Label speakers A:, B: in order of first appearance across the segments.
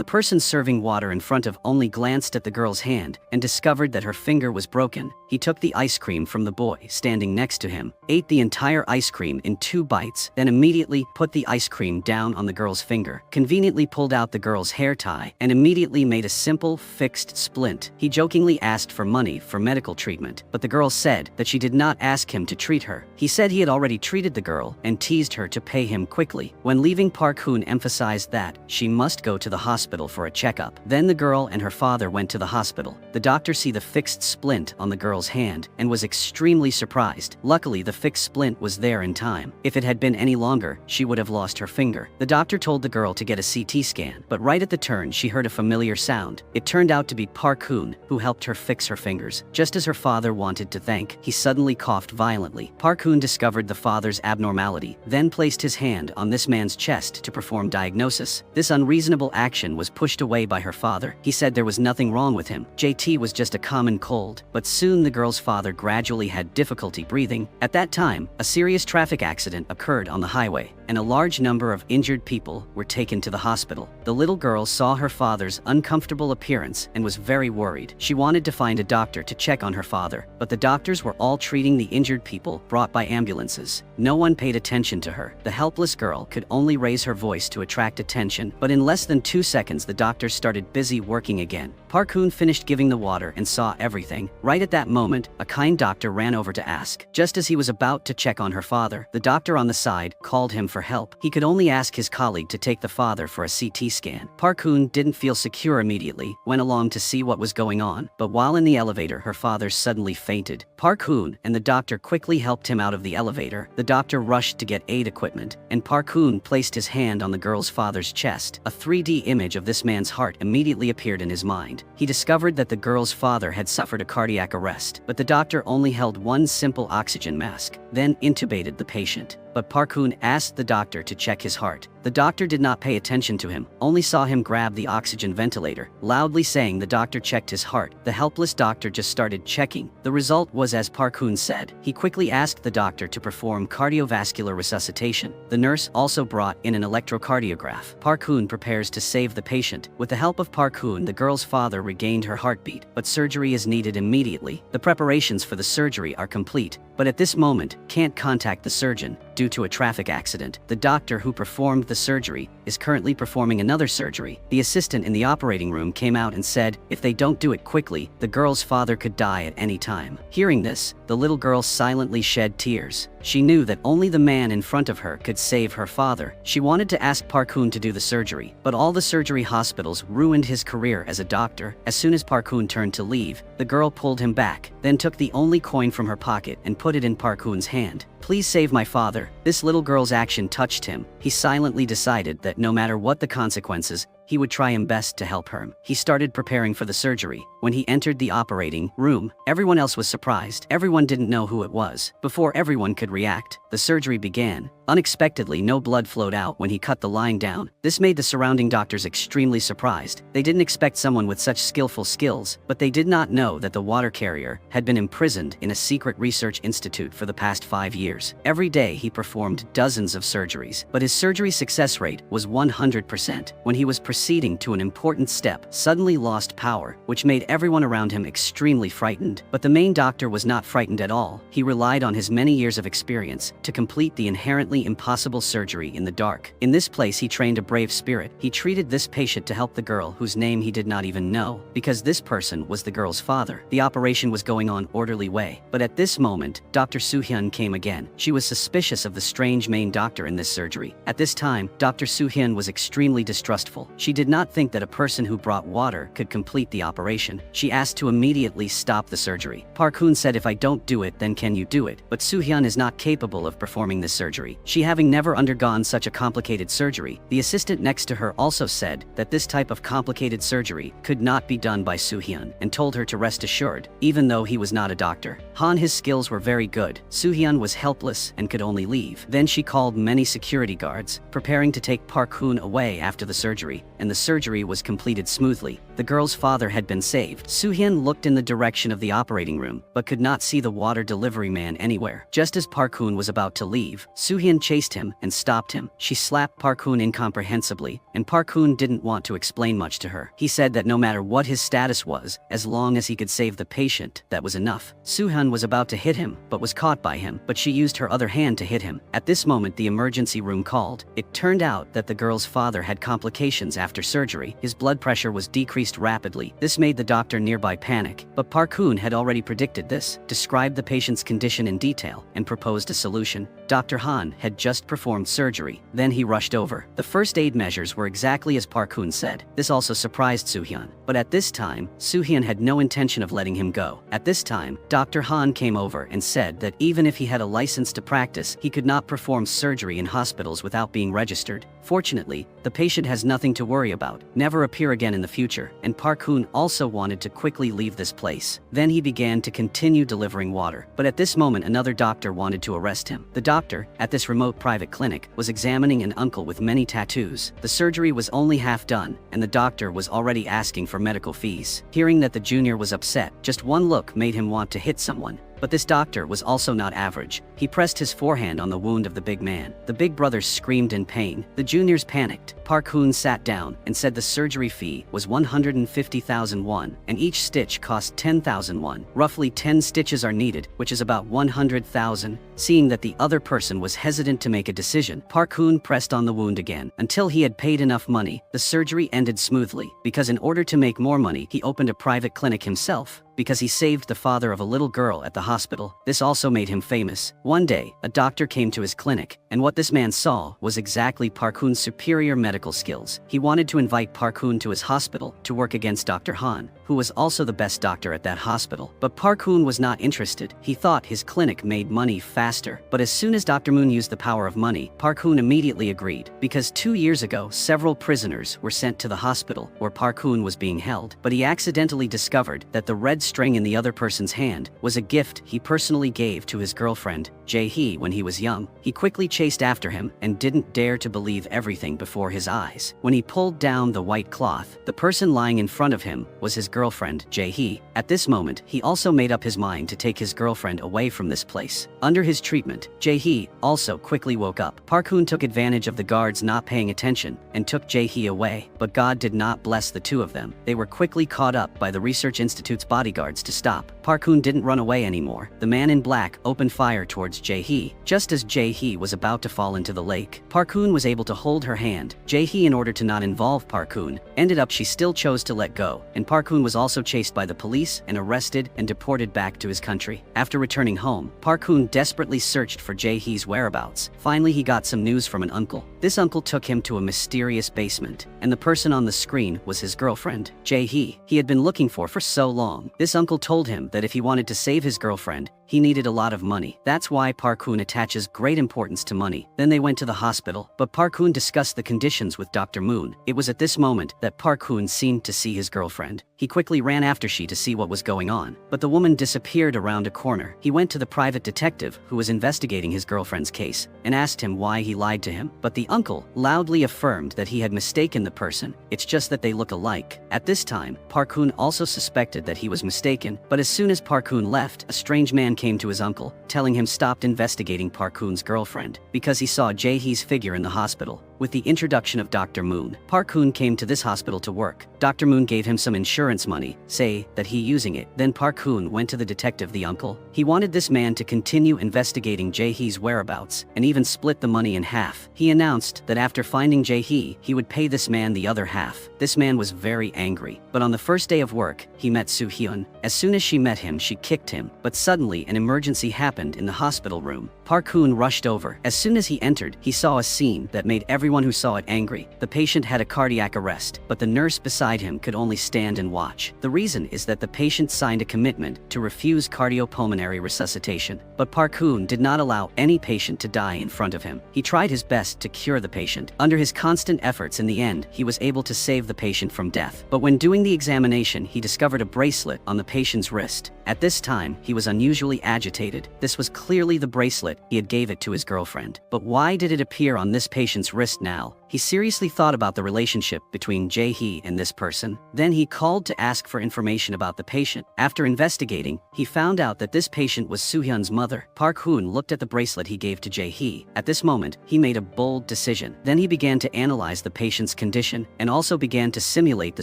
A: The person serving water in front of only glanced at the girl's hand and discovered that her finger was broken. He took the ice cream from the boy standing next to him, ate the entire ice cream in 2 bites, then immediately put the ice cream down on the girl's finger, conveniently pulled out the girl's hair tie, and immediately made a simple, fixed splint. He jokingly asked for money for medical treatment, but the girl said that she did not ask him to treat her. He said he had already treated the girl and teased her to pay him quickly. When leaving, Park Hoon emphasized that she must go to the hospital for a checkup. Then the girl and her father went to the hospital. The doctor see the fixed splint on the girl's hand and was extremely surprised. Luckily, the fixed splint was there in time. If it had been any longer, she would have lost her finger. The doctor told the girl to get a CT scan, but right at the turn, she heard a familiar sound. It turned out to be Park Hoon, who helped her fix her fingers. Just as her father wanted to thank, he suddenly coughed violently. Park Hoon discovered the father's abnormality, then placed his hand on this man's chest to perform diagnosis. This unreasonable action was pushed away by her father. He said there was nothing wrong with him. JT was just a common cold, but soon the girl's father gradually had difficulty breathing. At that time, a serious traffic accident occurred on the highway, and a large number of injured people were taken to the hospital. The little girl saw her father's uncomfortable appearance and was very worried. She wanted to find a doctor to check on her father, but the doctors were all treating the injured people brought by ambulances. No one paid attention to her. The helpless girl could only raise her voice to attract attention, but in less than 2 seconds the doctors started busy working again. Park Hoon finished giving the water and saw everything. Right at that moment, a kind doctor ran over to ask. Just as he was about to check on her father, the doctor on the side called him for help. He could only ask his colleague to take the father for a CT scan. Park Hoon didn't feel secure immediately, went along to see what was going on, but while in the elevator, her father suddenly fainted. Park Hoon and the doctor quickly helped him out of the elevator. The doctor rushed to get aid equipment, and Park Hoon placed his hand on the girl's father's chest. A 3D image of this man's heart immediately appeared in his mind. He discovered that the girl's father had suffered a cardiac arrest, but the doctor only held one simple oxygen mask, then intubated the patient. But Park Hoon asked the doctor to check his heart. The doctor did not pay attention to him, only saw him grab the oxygen ventilator, loudly saying the doctor checked his heart. The helpless doctor just started checking. The result was as Park Hoon said. He quickly asked the doctor to perform cardiovascular resuscitation. The nurse also brought in an electrocardiograph. Park Hoon prepares to save the patient. With the help of Park Hoon, the girl's father regained her heartbeat, but surgery is needed immediately. The preparations for the surgery are complete, but at this moment, can't contact the surgeon due to a traffic accident. The doctor who performed the surgery is currently performing another surgery. The assistant in the operating room came out and said if they don't do it quickly, the girl's father could die at any time. Hearing this, the little girl silently shed tears. She knew that only the man in front of her could save her father. She wanted to ask Park Hoon to do the surgery, but all the surgery hospitals ruined his career as a doctor. As soon as Park Hoon turned to leave, the girl pulled him back, then took the only coin from her pocket and put it in Park Hoon's hand. "Please save my father." This little girl's action touched him. He silently decided that no matter what the consequences, he would try his best to help her. He started preparing for the surgery. When he entered the operating room, everyone else was surprised. Everyone didn't know who it was. Before everyone could react, the surgery began. Unexpectedly, no blood flowed out when he cut the line down. This made the surrounding doctors extremely surprised. They didn't expect someone with such skillful skills, but they did not know that the water carrier had been imprisoned in a secret research institute for the past 5 years. Every day he performed dozens of surgeries, but his surgery success rate was 100%. When he was proceeding to an important step, suddenly lost power, which made everyone around him extremely frightened. But the main doctor was not frightened at all. He relied on his many years of experience to complete the inherently impossible surgery in the dark. In this place he trained a brave spirit. He treated this patient to help the girl whose name he did not even know, because this person was the girl's father. The operation was going on orderly way, but at this moment, Dr. Soo-hyun came again. She was suspicious of the strange main doctor in this surgery. At this time, Dr. Soo-hyun was extremely distrustful. She did not think that a person who brought water could complete the operation. She asked to immediately stop the surgery. Park Hoon said, "If I don't do it, then can you do it?" But Soo-hyun is not capable of performing this surgery. She having never undergone such a complicated surgery. The assistant next to her also said that this type of complicated surgery could not be done by Soo-hyun and told her to rest assured, even though he was not a doctor. His skills were very good. Soo-hyun was helpless and could only leave. Then she called many security guards, preparing to take Park Hoon away after the surgery, and the surgery was completed smoothly. The girl's father had been saved. Soo-hyun looked in the direction of the operating room, but could not see the water delivery man anywhere. Just as Park-hoon was about to leave, Soo-hyun chased him and stopped him. She slapped Park-hoon incomprehensibly, and Park-hoon didn't want to explain much to her. He said that no matter what his status was, as long as he could save the patient, that was enough. Soo-hyun was about to hit him, but was caught by him, but she used her other hand to hit him. At this moment, the emergency room called. It turned out that the girl's father had complications after surgery. His blood pressure was decreased rapidly. This made the doctor nearby panic, but Park-hoon had already predicted this, described the patient's condition in detail, and proposed a solution. Dr. Han had just performed surgery. Then he rushed over. The first aid measures were exactly as Park-hoon said. This also surprised Soo-hyun. But at this time, Soo-hyun had no intention of letting him go. At this time, Dr. Han came over and said that even if he had a license to practice, he could not perform surgery in hospitals without being registered. Fortunately, the patient has nothing to worry about, never appear again in the future, and Park-hoon also wanted to quickly leave this place. Then he began to continue delivering water. But at this moment, another doctor wanted to arrest him. The doctor, at this remote private clinic, was examining an uncle with many tattoos. The surgery was only half done, and the doctor was already asking for medical fees. Hearing that the junior was upset, just one look made him want to hit someone. But this doctor was also not average. He pressed his forehand on the wound of the big man. The big brothers screamed in pain. The juniors panicked. Park-hoon sat down and said the surgery fee was 150,000 won, and each stitch cost 10,000 won. Roughly 10 stitches are needed, which is about 100,000. Seeing that the other person was hesitant to make a decision, Park-hoon pressed on the wound again. Until he had paid enough money, the surgery ended smoothly, because in order to make more money, he opened a private clinic himself. Because he saved the father of a little girl at the hospital. This also made him famous. One day, a doctor came to his clinic, and what this man saw was exactly Park-hoon's superior medical skills. He wanted to invite Park-hoon to his hospital to work against Dr. Han, who was also the best doctor at that hospital. But Park-hoon was not interested. He thought his clinic made money faster. But as soon as Dr. Moon used the power of money, Park-hoon immediately agreed, because 2 years ago, several prisoners were sent to the hospital where Park-hoon was being held. But he accidentally discovered that the red string in the other person's hand was a gift he personally gave to his girlfriend, Jae-hee, when he was young. He quickly chased after him and didn't dare to believe everything before his eyes. When he pulled down the white cloth, the person lying in front of him was his girlfriend, Jae-hee. At this moment, he also made up his mind to take his girlfriend away from this place. Under his treatment, Jae-hee also quickly woke up. Park-hoon took advantage of the guards not paying attention and took Jae-hee away, but God did not bless the two of them. They were quickly caught up by the Research Institute's bodyguards to stop. Park-hoon didn't run away anymore. The man in black opened fire towards Jae-hee. Just as Jae-hee was about to fall into the lake, Park-hoon was able to hold her hand. Jae-hee, in order to not involve Park-hoon, ended up she still chose to let go, and Park-hoon was also chased by the police and arrested and deported back to his country. After returning home, Park-hoon desperately searched for Jae-hee's whereabouts. Finally, he got some news from an uncle. This uncle took him to a mysterious basement, and the person on the screen was his girlfriend, Jae-hee. He had been looking for so long. This uncle told him that if he wanted to save his girlfriend, he needed a lot of money. That's why Park-hoon attaches great importance to money. Then they went to the hospital, but Park-hoon discussed the conditions with Dr. Moon. It was at this moment that Park-hoon seemed to see his girlfriend. He quickly ran after she to see what was going on, but the woman disappeared around a corner. He went to the private detective who was investigating his girlfriend's case and asked him why he lied to him. But the uncle loudly affirmed that he had mistaken the person. It's just that they look alike. At this time, Park-hoon also suspected that he was mistaken, but as soon as Park-hoon left, a strange man came to his uncle, telling him stopped investigating Park-hoon's girlfriend because he saw Jae-hee's figure in the hospital. With the introduction of Dr. Moon, Park-hoon came to this hospital to work. Dr. Moon gave him some insurance money, say that he using it. Then Park-hoon went to the detective, the uncle. He wanted this man to continue investigating Jae-hee's whereabouts and even split the money in half. He announced that after finding Jae-hee, he would pay this man the other half. This man was very angry, but on the first day of work, he met Soo-hyun. As soon as she met him, she kicked him, but suddenly an emergency happened in the hospital room. Park-hoon rushed over. As soon as he entered, he saw a scene that made everyone who saw it angry. The patient had a cardiac arrest, but the nurse beside him could only stand and watch. The reason is that the patient signed a commitment to refuse cardiopulmonary resuscitation. But Park-hoon did not allow any patient to die in front of him. He tried his best to cure the patient. Under his constant efforts, in the end, he was able to save the patient from death. But when doing the examination, he discovered a bracelet on the patient's wrist. At this time, he was unusually agitated. This was clearly the bracelet he had gave it to his girlfriend. But why did it appear on this patient's wrist interest now. He seriously thought about the relationship between Jae-hee and this person. Then he called to ask for information about the patient. After investigating, he found out that this patient was Soo-hyun's mother. Park Hoon looked at the bracelet he gave to Jae-hee. At this moment, he made a bold decision. Then he began to analyze the patient's condition and also began to simulate the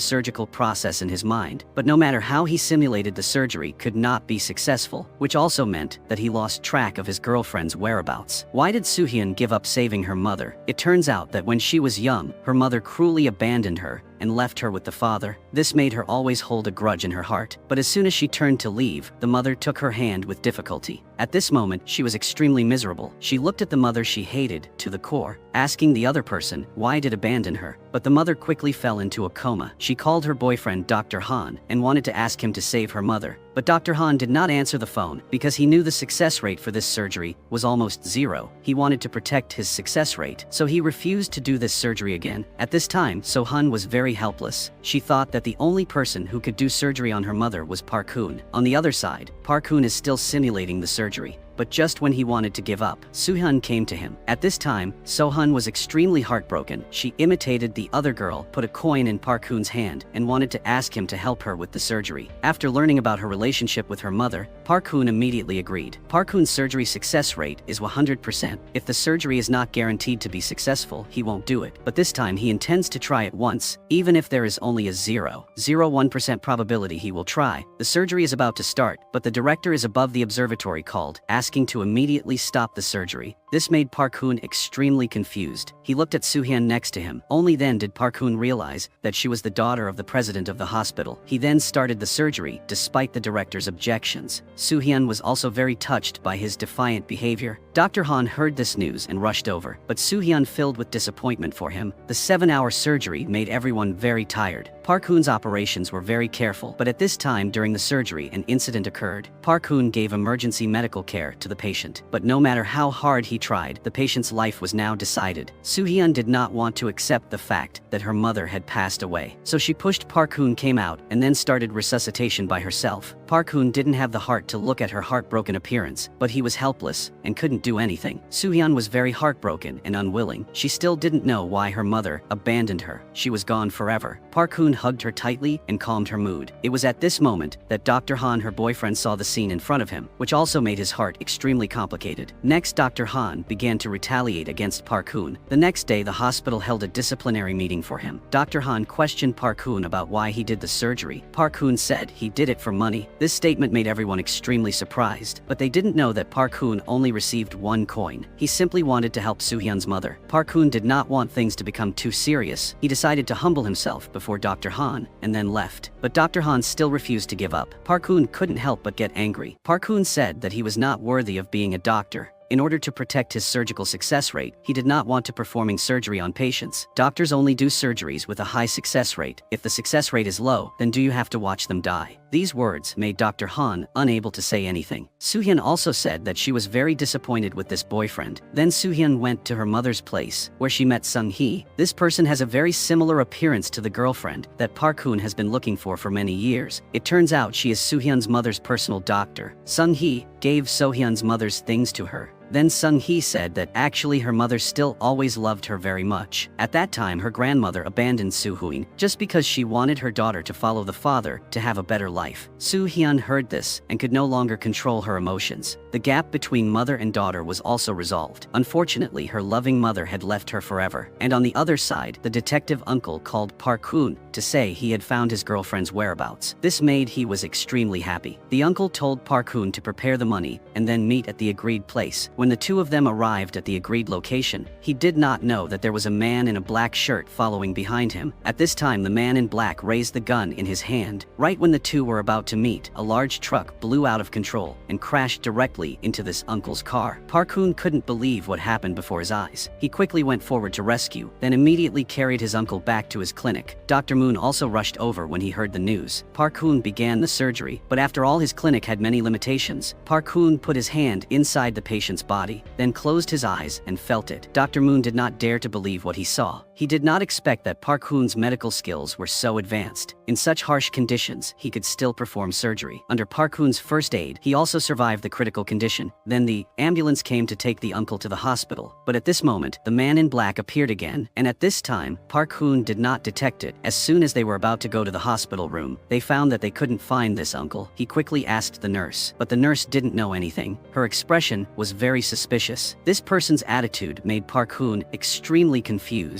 A: surgical process in his mind. But no matter how he simulated, the surgery could not be successful, which also meant that he lost track of his girlfriend's whereabouts. Why did Soo-hyun give up saving her mother? It turns out that when she was young, her mother cruelly abandoned her and left her with the father. This made her always hold a grudge in her heart. But as soon as she turned to leave, the mother took her hand with difficulty. At this moment, she was extremely miserable. She looked at the mother she hated to the core, asking the other person why did abandon her. But the mother quickly fell into a coma. She called her boyfriend Dr. Han and wanted to ask him to save her mother. But Dr. Han did not answer the phone because he knew the success rate for this surgery was almost zero. He wanted to protect his success rate, so he refused to do this surgery again. At this time, So-hun was very helpless. She thought that the only person who could do surgery on her mother was Park Hoon. On the other side, Park Hoon is still simulating the surgery. But just when he wanted to give up, Soo-hyun came to him. At this time, So-hun was extremely heartbroken. She imitated the other girl, put a coin in Park Hoon's hand, and wanted to ask him to help her with the surgery. After learning about her relationship with her mother, Park Hoon immediately agreed. Park Hoon's surgery success rate is 100%. If the surgery is not guaranteed to be successful, he won't do it. But this time he intends to try it once, even if there is only a 0.01% probability he will try. The surgery is about to start, but the director is above the observatory called, asking to immediately stop the surgery. This made Park Hoon extremely confused. He looked at Soo-hyun next to him. Only then did Park Hoon realize that she was the daughter of the president of the hospital. He then started the surgery despite the director's objections. Soo-hyun was also very touched by his defiant behavior. Dr. Han heard this news and rushed over, but Soo-hyun filled with disappointment for him. The 7-hour surgery made everyone very tired. Park Hoon's operations were very careful, but at this time during the surgery an incident occurred. Park Hoon gave emergency medical care to the patient, but no matter how hard he tried, the patient's life was now decided. Soo-hyun did not want to accept the fact that her mother had passed away, so she pushed Park Hoon came out and then started resuscitation by herself. Park Hoon didn't have the heart to look at her heartbroken appearance, but he was helpless and couldn't do anything. Soo-hyun was very heartbroken and unwilling. She still didn't know why her mother abandoned her. She was gone forever. Park Hoon hugged her tightly and calmed her mood. It was at this moment that Dr. Han, her boyfriend, saw the scene in front of him, which also made his heart extremely complicated. Next, Dr. Han began to retaliate against Park Hoon. The next day, the hospital held a disciplinary meeting for him. Dr. Han questioned Park Hoon about why he did the surgery. Park Hoon said he did it for money. This statement made everyone extremely surprised, but they didn't know that Park Hoon only received 1 coin. He simply wanted to help Soo-hyun's mother. Park Hoon did not want things to become too serious. He decided to humble himself before Dr. Han and then left. But Dr. Han still refused to give up. Park Hoon couldn't help but get angry. Park Hoon said that he was not worthy of being a doctor. In order to protect his surgical success rate, he did not want to performing surgery on patients. Doctors only do surgeries with a high success rate. If the success rate is low, then do you have to watch them die? These words made Dr. Han unable to say anything. Soo-hyun also said that she was very disappointed with this boyfriend. Then Soo-hyun went to her mother's place, where she met Sung-hee. This person has a very similar appearance to the girlfriend that Park Hoon has been looking for many years. It turns out she is Soo-hyun's mother's personal doctor. Sung-hee gave Soo-hyun's mother's things to her. Then Sung-hee said that actually her mother still always loved her very much. At that time, her grandmother abandoned Soo-hyun just because she wanted her daughter to follow the father to have a better life. Soo-hyun heard this and could no longer control her emotions. The gap between mother and daughter was also resolved. Unfortunately, her loving mother had left her forever. And on the other side, the detective uncle called Park Hoon to say he had found his girlfriend's whereabouts. This made he was extremely happy. The uncle told Park Hoon to prepare the money and then meet at the agreed place. When the two of them arrived at the agreed location, he did not know that there was a man in a black shirt following behind him. At this time, the man in black raised the gun in his hand. Right when the two were about to meet, a large truck blew out of control and crashed directly into this uncle's car. Park Hoon couldn't believe what happened before his eyes. He quickly went forward to rescue, then immediately carried his uncle back to his clinic. Dr. Moon also rushed over when he heard the news. Park Hoon began the surgery, but after all his clinic had many limitations, Park Hoon put his hand inside the patient's body, then closed his eyes and felt it. Dr. Moon did not dare to believe what he saw. He did not expect that Park Hoon's medical skills were so advanced. In such harsh conditions, he could still perform surgery. Under Park Hoon's first aid, he also survived the critical condition. Then the ambulance came to take the uncle to the hospital. But at this moment, the man in black appeared again, and at this time, Park Hoon did not detect it. As soon as they were about to go to the hospital room, they found that they couldn't find this uncle. He quickly asked the nurse, but the nurse didn't know anything. Her expression was very suspicious. This person's attitude made Park Hoon extremely confused.